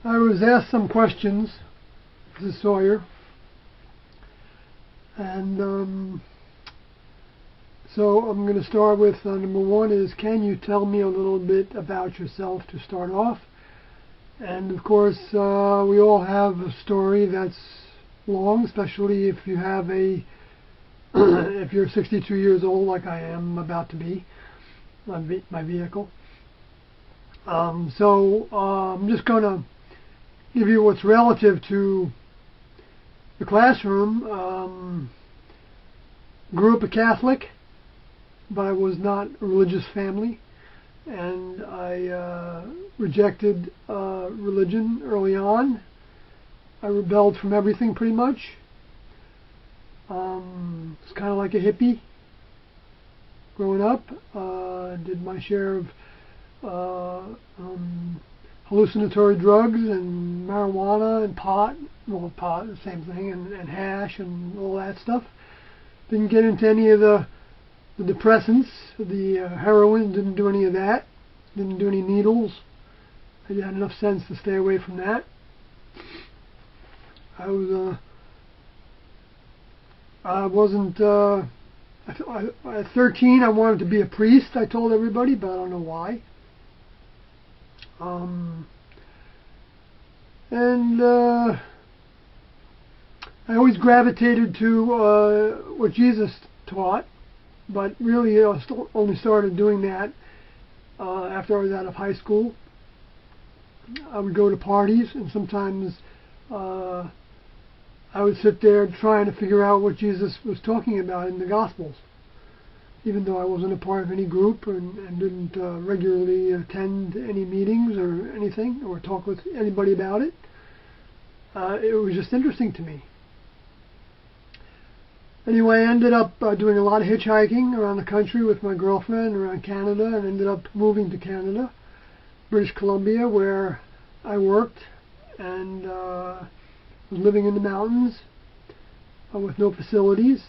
I was asked some questions. This is Sawyer. And so I'm going to start with number one is, can you tell me a little bit about yourself to start off? And of course, we all have a story that's long, especially if you have a if you're 62 years old like I am about to be, my vehicle. So I'm just going to give you what's relative to the classroom. Grew up a Catholic, but I was not a religious family, and I rejected religion early on. I rebelled from everything pretty much. It's kind of like a hippie growing up. Did my share of hallucinatory drugs and marijuana and pot. Well, pot, the same thing, and hash and all that stuff. Didn't get into any of the depressants, the heroin, didn't do any of that. Didn't do any needles. I had enough sense to stay away from that. At 13 I wanted to be a priest, I told everybody, but I don't know why. I always gravitated to what Jesus taught, but really I only started doing that after I was out of high school. I would go to parties, and sometimes I would sit there trying to figure out what Jesus was talking about in the Gospels, even though I wasn't a part of any group and didn't regularly attend any meetings or anything or talk with anybody about it. It was just interesting to me. Anyway, I ended up doing a lot of hitchhiking around the country with my girlfriend around Canada, and ended up moving to Canada, British Columbia, where I worked and was living in the mountains with no facilities.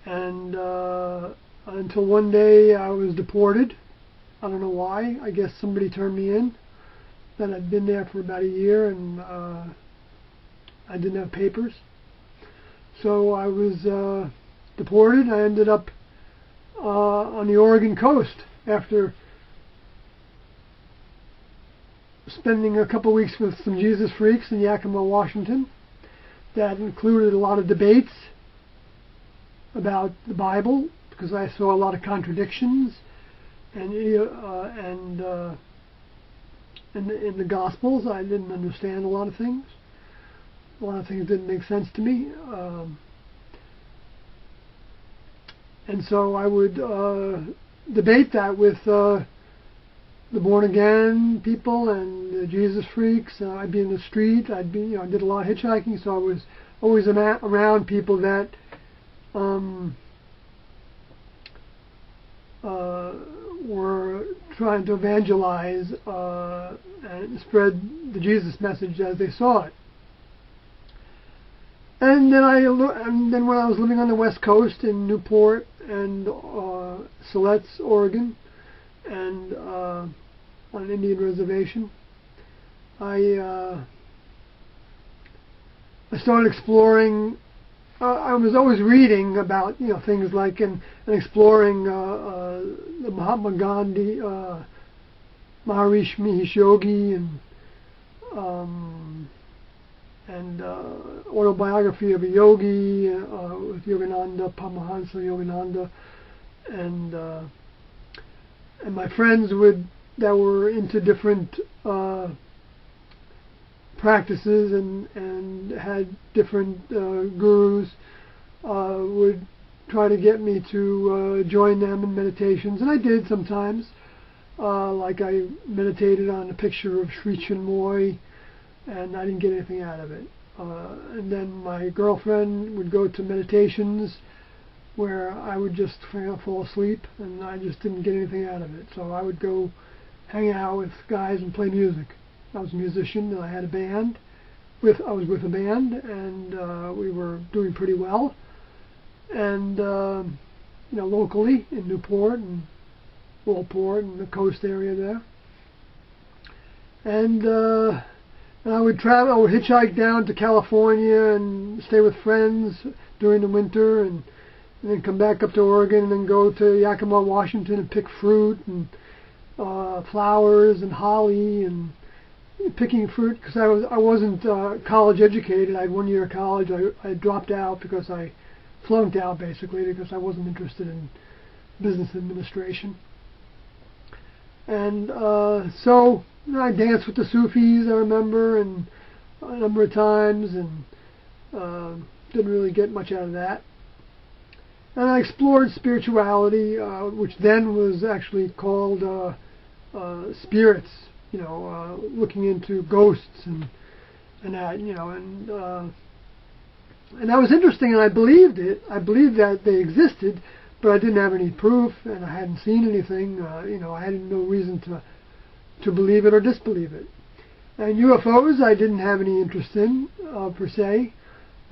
And until one day I was deported. I don't know why. I guess somebody turned me in. Then I'd been there for about a year, and I didn't have papers. So I was deported. I ended up on the Oregon coast after spending a couple weeks with some Jesus freaks in Yakima, Washington. That included a lot of debates about the Bible, because I saw a lot of contradictions and in the Gospels. I didn't understand a lot of things. A lot of things didn't make sense to me. And so I would debate that with the born-again people and the Jesus freaks. I'd be in the street. I did a lot of hitchhiking, so I was always around people that were trying to evangelize and spread the Jesus message as they saw it. And then when I was living on the West Coast in Newport and Siletz, Oregon, and on an Indian reservation, I started exploring. I was always reading about things like and exploring the Mahatma Gandhi, Maharishi Mahesh Yogi, and autobiography of a yogi with Yogananda, Paramahansa Yogananda, and my friends that were into different practices and had different gurus would try to get me to join them in meditations, and I did sometimes. Like I meditated on a picture of Sri Chinmoy, and I didn't get anything out of it. And then my girlfriend would go to meditations where I would just fall asleep, and I just didn't get anything out of it. So I would go hang out with guys and play music. I was a musician, and I had a band. I was with a band, and we were doing pretty well. And locally in Newport and Walport and the coast area there. And I would travel. I would hitchhike down to California and stay with friends during the winter, and then come back up to Oregon, and then go to Yakima, Washington, and pick fruit and flowers and holly, and picking fruit because I wasn't college educated. I had 1 year of college. I dropped out because I flunked out, basically, because I wasn't interested in business administration. And so I danced with the Sufis, I remember, and a number of times, and didn't really get much out of that. And I explored spirituality, which then was actually called spirits, looking into ghosts and that, and that was interesting, and I believed it. I believed that they existed, but I didn't have any proof, and I hadn't seen anything. I had no reason to believe it or disbelieve it. And UFOs, I didn't have any interest in per se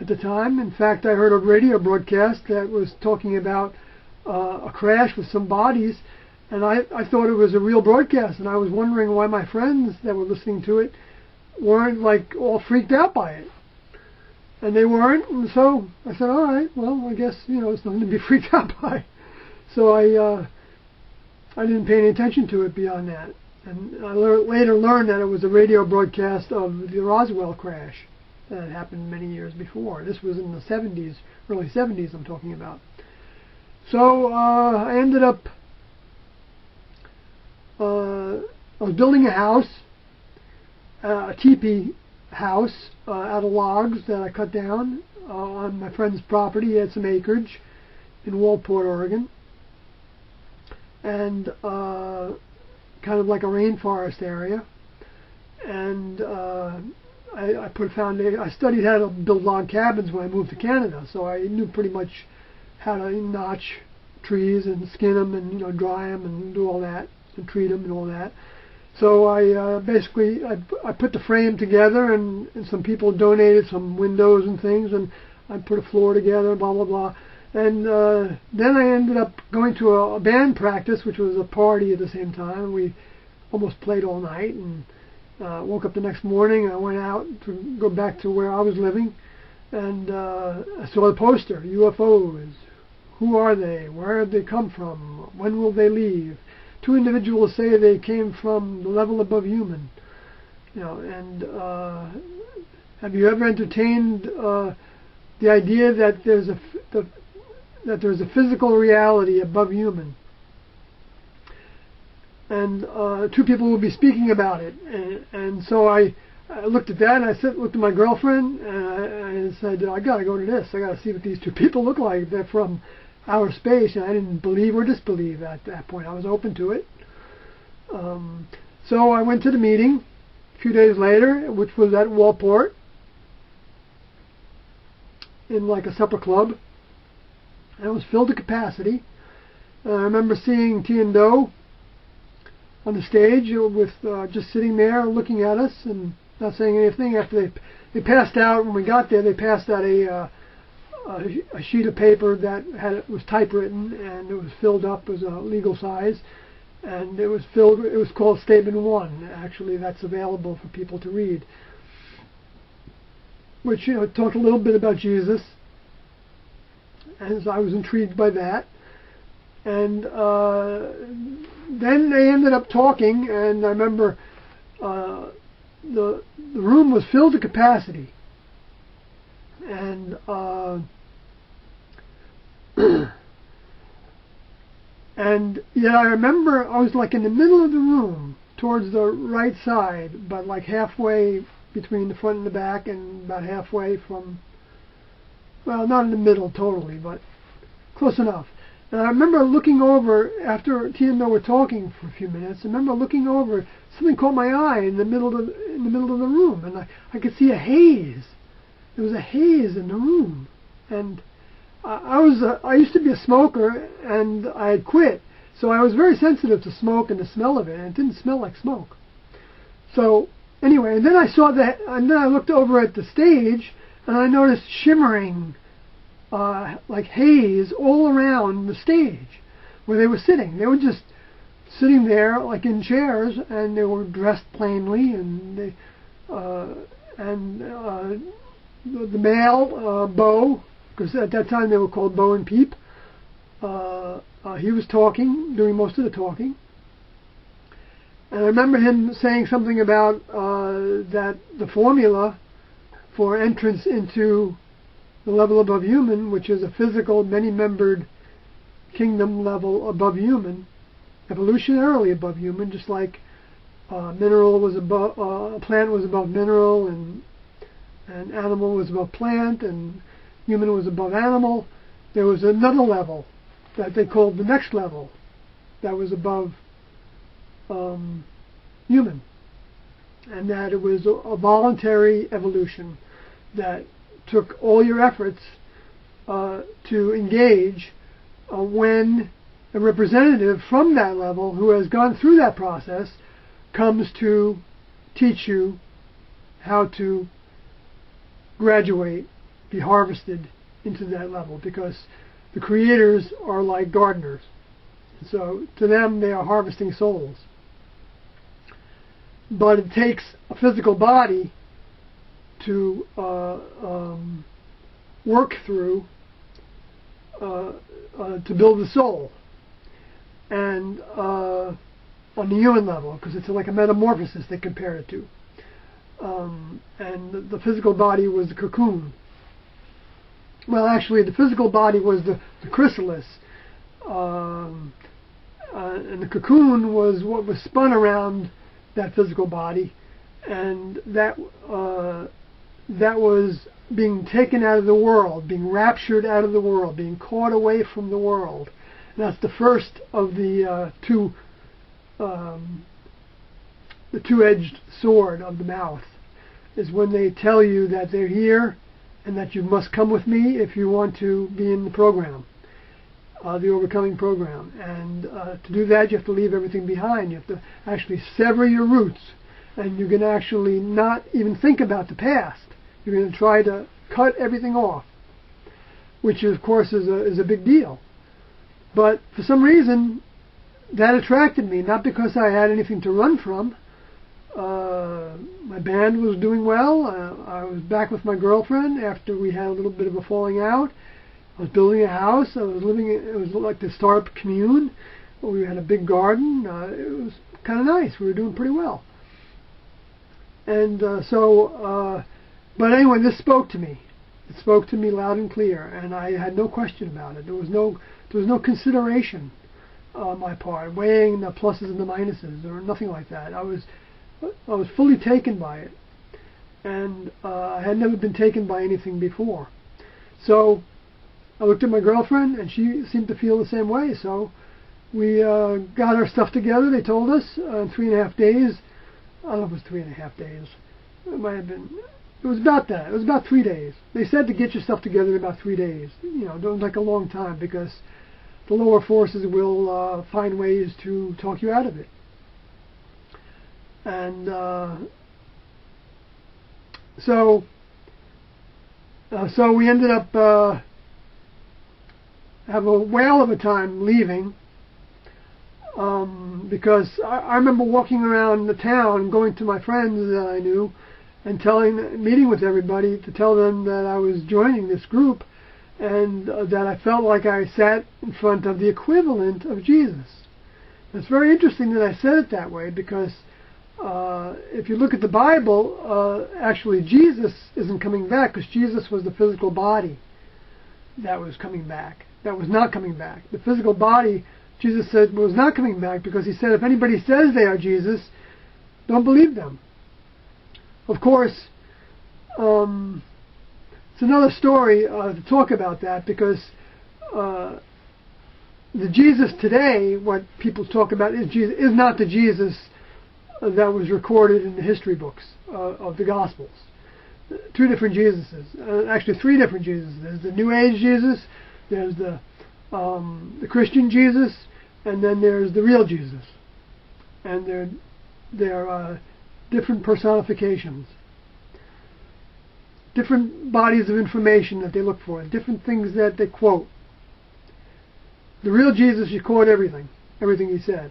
at the time. In fact, I heard a radio broadcast that was talking about a crash with some bodies, and I thought it was a real broadcast, and I was wondering why my friends that were listening to it weren't like all freaked out by it. And they weren't, and so I said, all right, well, I guess, it's nothing to be freaked out by. So I didn't pay any attention to it beyond that. And I later learned that it was a radio broadcast of the Roswell crash that had happened many years before. This was in the 70s, early 70s I'm talking about. So I ended up, I was building a house, a teepee house out of logs that I cut down on my friend's property. He had some acreage in Walport, Oregon, and kind of like a rainforest area. And I put a foundation. I studied how to build log cabins when I moved to Canada, so I knew pretty much how to notch trees and skin them and dry them and do all that and treat them and all that. So I basically I put the frame together, and some people donated some windows and things, and I put a floor together, blah blah blah. And then I ended up going to a band practice, which was a party at the same time. We almost played all night, and woke up the next morning. I went out to go back to where I was living, and I saw a poster: UFOs. Who are they? Where have they come from? When will they leave? 2 individuals say they came from the level above human. And have you ever entertained the idea that there's a physical reality above human? And 2 people will be speaking about it. And so I looked at that, and I looked at my girlfriend, and I said, I got to go to this. I got to see what these 2 people look like. They're from outer space, and I didn't believe or disbelieve at that point. I was open to it. So I went to the meeting a few days later, which was at Walport, in like a supper club, and it was filled to capacity. I remember seeing T and Doe on the stage with just sitting there looking at us and not saying anything. After they passed out, when we got there, they passed out a sheet of paper that was typewritten, and it was filled up as a legal size, and it was called Statement 1. Actually, that's available for people to read, which talked a little bit about Jesus, and so I was intrigued by that. And then they ended up talking, and I remember the room was filled to capacity. And and yet I remember I was like in the middle of the room, towards the right side, but like halfway between the front and the back, and about halfway from, well, not in the middle totally, but close enough. And I remember looking over, after T and I were talking for a few minutes, I remember looking over, something caught my eye in the middle of the room, and I could see a haze. There was a haze in the room, and I used to be a smoker, and I had quit, so I was very sensitive to smoke and the smell of it, and it didn't smell like smoke. So anyway, and then I saw that, and then I looked over at the stage, and I noticed shimmering, like haze all around the stage where they were sitting. They were just sitting there like in chairs, and they were dressed plainly, and they the male Bo, because at that time they were called Bo and Peep. He was talking, doing most of the talking. And I remember him saying something about that the formula for entrance into the level above human, which is a physical, many-membered kingdom level above human, evolutionarily above human, just like mineral was above, plant was above mineral, and animal was above plant, and human was above animal. There was another level that they called the next level that was above human, and that it was a voluntary evolution that took all your efforts to engage when a representative from that level who has gone through that process comes to teach you how to graduate, be harvested into that level, because the creators are like gardeners. So to them, they are harvesting souls. But it takes a physical body to work through to build the soul, and on the human level, because it's like a metamorphosis they compare it to. And the physical body was the cocoon. Well, actually, the physical body was the chrysalis, and the cocoon was what was spun around that physical body, and that was being taken out of the world, being raptured out of the world, being caught away from the world. And that's the first of the two-edged sword of the mouth, is when they tell you that they're here and that you must come with me if you want to be in the program, the overcoming program. And to do that, you have to leave everything behind. You have to actually sever your roots, and you can actually not even think about the past. You're going to try to cut everything off, which of course is a big deal. But for some reason, that attracted me, not because I had anything to run from. My band was doing well. I was back with my girlfriend after we had a little bit of a falling out. I was building a house. I was living. It was like the startup commune. We had a big garden. It was kind of nice. We were doing pretty well. And but anyway, this spoke to me. It spoke to me loud and clear, and I had no question about it. There was no consideration on my part, weighing the pluses and the minuses, or nothing like that. I was fully taken by it, and I had never been taken by anything before. So I looked at my girlfriend, and she seemed to feel the same way. So we got our stuff together. They told us in 3.5 days. I don't know if it was 3.5 days. It might have been. It was about that. It was about 3 days. They said to get your stuff together in about 3 days. You know, don't take a long time, because the lower forces will find ways to talk you out of it. And so we ended up have a whale of a time leaving, because I remember walking around the town, going to my friends that I knew, and meeting with everybody to tell them that I was joining this group, and that I felt like I sat in front of the equivalent of Jesus. It's very interesting that I said it that way, because if you look at the Bible, actually Jesus isn't coming back, because Jesus was the physical body that was coming back. That was not coming back. The physical body, Jesus said, was not coming back, because he said, if anybody says they are Jesus, don't believe them. Of course, it's another story to talk about that, because the Jesus today, what people talk about is Jesus, is not the Jesus that was recorded in the history books of the Gospels. 2 different Jesuses, actually 3 different Jesuses. There's the New Age Jesus, there's the Christian Jesus, and then there's the real Jesus. And they're different personifications, different bodies of information that they look for, different things that they quote. The real Jesus, you quote everything he said.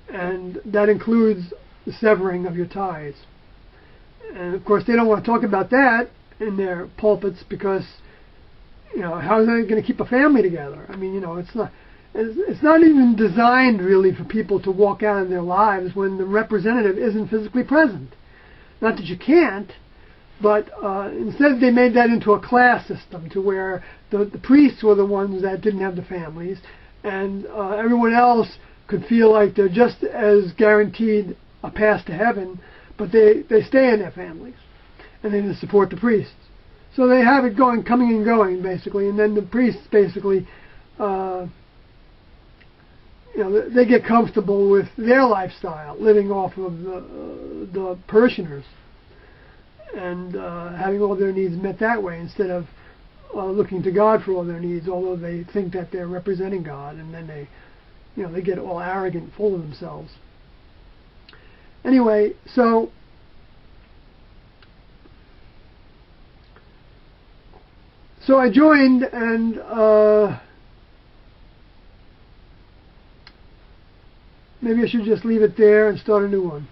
and that includes the severing of your ties. And of course, they don't want to talk about that in their pulpits because, you know, how are they going to keep a family together? I mean, you know, it's not even designed really for people to walk out of their lives when the representative isn't physically present. Not that you can't, but instead they made that into a class system to where the priests were the ones that didn't have the families, and everyone else could feel like they're just as guaranteed a pass to heaven, but they stay in their families, and they just support the priests. So they have it going, coming and going, basically, and then the priests basically, you know, they get comfortable with their lifestyle, living off of the parishioners, and having all their needs met that way instead of looking to God for all their needs, although they think that they're representing God, and then they, you know, they get all arrogant, full of themselves. Anyway, so I joined, and maybe I should just leave it there and start a new one.